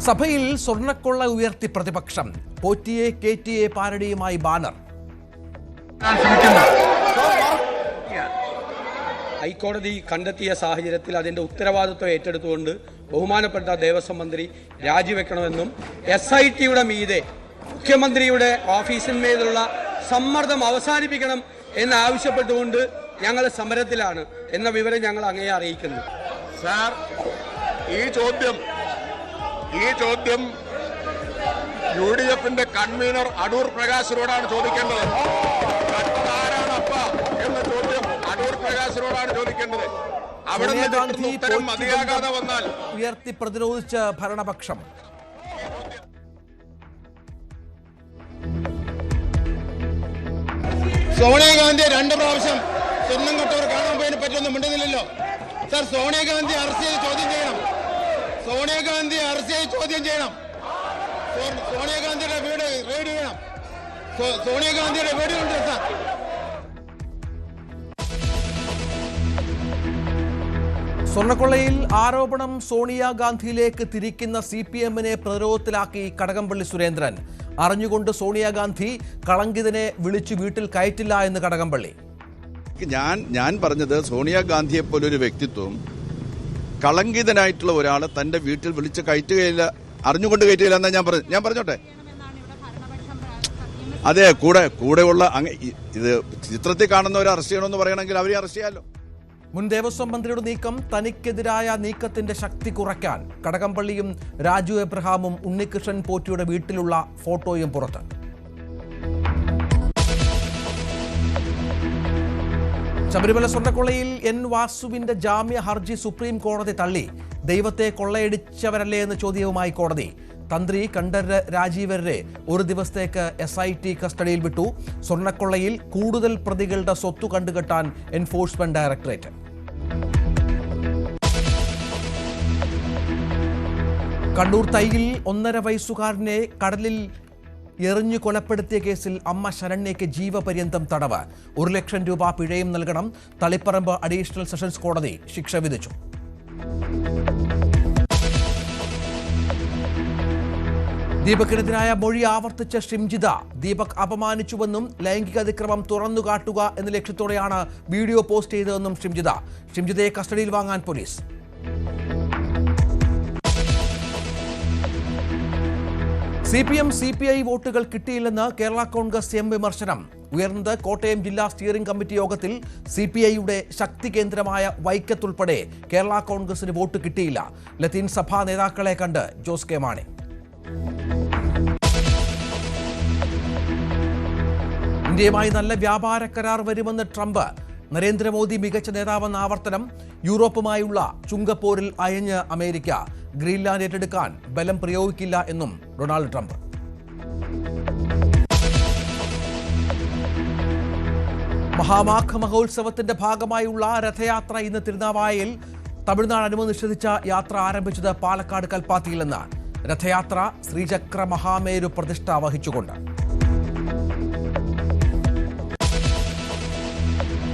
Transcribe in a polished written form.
സഭയിൽ സ്വർണ്ണക്കൊള്ള ഉയർത്തി പ്രതിപക്ഷം. പോറ്റിയെ കേറ്റിയെ പാരടിയുമായി ബാനർ. ഹൈക്കോടതി കണ്ടെത്തിയ സാഹചര്യത്തിൽ അതിന്റെ ഉത്തരവാദിത്വം ഏറ്റെടുത്തുകൊണ്ട് ബഹുമാനപ്പെട്ട ദേവസ്വം മന്ത്രി രാജിവെക്കണമെന്നും SITയുടെ മീതെ മുഖ്യമന്ത്രിയുടെ ഓഫീസിന്മേലുള്ള സമ്മർദ്ദം അവസാനിപ്പിക്കണം എന്നാവശ്യപ്പെട്ടുകൊണ്ട് ഞങ്ങൾ സമരത്തിലാണ് എന്ന വിവരം ഞങ്ങൾ അങ്ങയെ അറിയിക്കുന്നു. സാർ, ഈ ചോദ്യം UDFന്റെ കൺവീനർ അടൂർ പ്രകാശിനോടാണ് ചോദിക്കേണ്ടത്. ആരാണപ്പ എന്ന ചോദ്യം അടൂർ പ്രകാശിനോടാണ് ചോദിക്കേണ്ടത്. അവിടെ ഉത്തരം മതിയാകാതെ വന്നാൽ ഉയർത്തി പ്രതിരോധിച്ച് ഭരണപക്ഷം. സോണിയാഗാന്ധിയെ 2 പ്രാവശ്യം സ്വർണം കെട്ടവർ കാണാൻ പോയതിനെ പറ്റിയൊന്നും മിണ്ടുന്നില്ലല്ലോ. സാർ, സോണിയാഗാന്ധി അറസ്റ്റ് ചെയ്ത് ചോദ്യം ചെയ്യണം. സോണിയാഗാന്ധി അറസ്റ്റ് ചെയ്ത് ചോദ്യം ചെയ്യണം. സോണിയാഗാന്ധിയുടെ വീട് റെയ്ഡ് ചെയ്യണം. സോണിയാഗാന്ധിയുടെ വീടുണ്ട് സാർ. സ്വർണ്ണക്കൊള്ളയിൽ ആരോപണം സോണിയാഗാന്ധിയിലേക്ക് തിരിക്കുന്ന CPMനെ പ്രതിരോധത്തിലാക്കി കടകംപള്ളി സുരേന്ദ്രൻ. അറിഞ്ഞുകൊണ്ട് സോണിയാഗാന്ധി കളങ്കിതനെ വിളിച്ചു വീട്ടിൽ കയറ്റില്ല എന്ന് കടകംപള്ളി. ഞാൻ പറഞ്ഞത് സോണിയാഗാന്ധിയെ പോലൊരു വ്യക്തിത്വം കളങ്കിതനായിട്ടുള്ള ഒരാളെ തന്റെ വീട്ടിൽ വിളിച്ച് കയറ്റുകയില്ല, അറിഞ്ഞുകൊണ്ട് കയറ്റുകയില്ല എന്നാ ഞാൻ പറഞ്ഞോട്ടെ. അതെ, കൂടെയുള്ള ഇത് ചിത്രത്തിൽ കാണുന്നവരെ അറസ്റ്റ് ചെയ്യണമെന്ന് പറയണമെങ്കിൽ അവരെ അറസ്റ്റ് ചെയ്യാമല്ലോ. മുൻ ദേവസ്വം മന്ത്രിയുടെ നീക്കം തനിക്കെതിരായ നീക്കത്തിന്റെ ശക്തി കുറയ്ക്കാൻ. കടകംപള്ളിയും രാജു എബ്രഹാമും ഉണ്ണികൃഷ്ണൻ പോറ്റിയുടെ വീട്ടിലുള്ള ഫോട്ടോയും പുറത്ത്. ശബരിമല സ്വർണ്ണക്കൊള്ളയിൽ N. വാസുവിന്റെ ജാമ്യ ഹർജി സുപ്രീം കോടതി തള്ളി. ദൈവത്തെ കൊള്ളയടിച്ചവരല്ലേ എന്ന ചോദ്യവുമായി കോടതി. തന്ത്രി കണ്ഠരര് രാജീവരരെ 1 ദിവസത്തേക്ക് SIT കസ്റ്റഡിയിൽ വിട്ടു. സ്വർണ്ണക്കൊള്ളയിൽ കൂടുതൽ പ്രതികളുടെ സ്വത്ത് കണ്ടുകെട്ടാൻ എൻഫോഴ്സ്മെന്റ് ഡയറക്ടറേറ്റ്. കണ്ണൂർ തൈയിൽ 1.5 വയസ്സുകാരനെ കടലിൽ എറിഞ്ഞു കൊലപ്പെടുത്തിയ കേസിൽ അമ്മ ശരണ്യയ്ക്ക് ജീവപര്യന്തം തടവ്. 1 ലക്ഷം രൂപ പിഴയും നൽകണം. തളിപ്പറമ്പ് അഡീഷണൽ സെഷൻസ് കോടതി ശിക്ഷ വിധിച്ചു. ദീപകിനെതിരായ മൊഴി ആവർത്തിച്ച ഷിംജിത. ദീപക് അപമാനിച്ചുവെന്നും ലൈംഗിക അതിക്രമം തുറന്നുകാട്ടുക എന്ന ലക്ഷ്യത്തോടെയാണ് വീഡിയോ പോസ്റ്റ് ചെയ്തതെന്നും ഷിംജിതയെ കസ്റ്റഡിയിൽ വാങ്ങാൻ പോലീസ്. CPI വോട്ടുകൾ കിട്ടിയില്ലെന്ന് കേരള കോൺഗ്രസ് M വിമർശനം. ഉയർന്നത് കോട്ടയം ജില്ലാ സ്റ്റിയറിംഗ് കമ്മിറ്റി യോഗത്തിൽ. CPIയുടെ ശക്തി കേന്ദ്രമായ വൈക്കത്തുൾപ്പെടെ കേരള കോൺഗ്രസിന് വോട്ട് കിട്ടിയില്ല. ലത്തീൻ സഭാ നേതാക്കളെ കണ്ട് ജോസ് കെ മാണി. ഇന്ത്യയുമായി നല്ല വ്യാപാര കരാർ വരുമെന്ന് ട്രംപ്. നരേന്ദ്രമോദി മികച്ച നേതാവെന്ന ആവർത്തനം. യൂറോപ്പുമായുള്ള ചുങ്കപ്പോരിൽ അയഞ്ഞ് അമേരിക്ക. ഗ്രീൻലാൻഡ് ഏറ്റെടുക്കാൻ ബലം പ്രയോഗിക്കില്ല എന്നും ഡൊണാൾഡ് ട്രംപ്. മഹാമാഘ മഹോത്സവത്തിന്റെ ഭാഗമായുള്ള രഥയാത്ര ഇന്ന് തിരുനാവായയിൽ. തമിഴ്നാട് അനുമതി നിഷേധിച്ച യാത്ര ആരംഭിച്ചത് പാലക്കാട് കൽപ്പാത്തിയിൽ നിന്ന്. രഥയാത്ര ശ്രീചക്ര മഹാമേരു പ്രതിഷ്ഠ വഹിച്ചുകൊണ്ട്.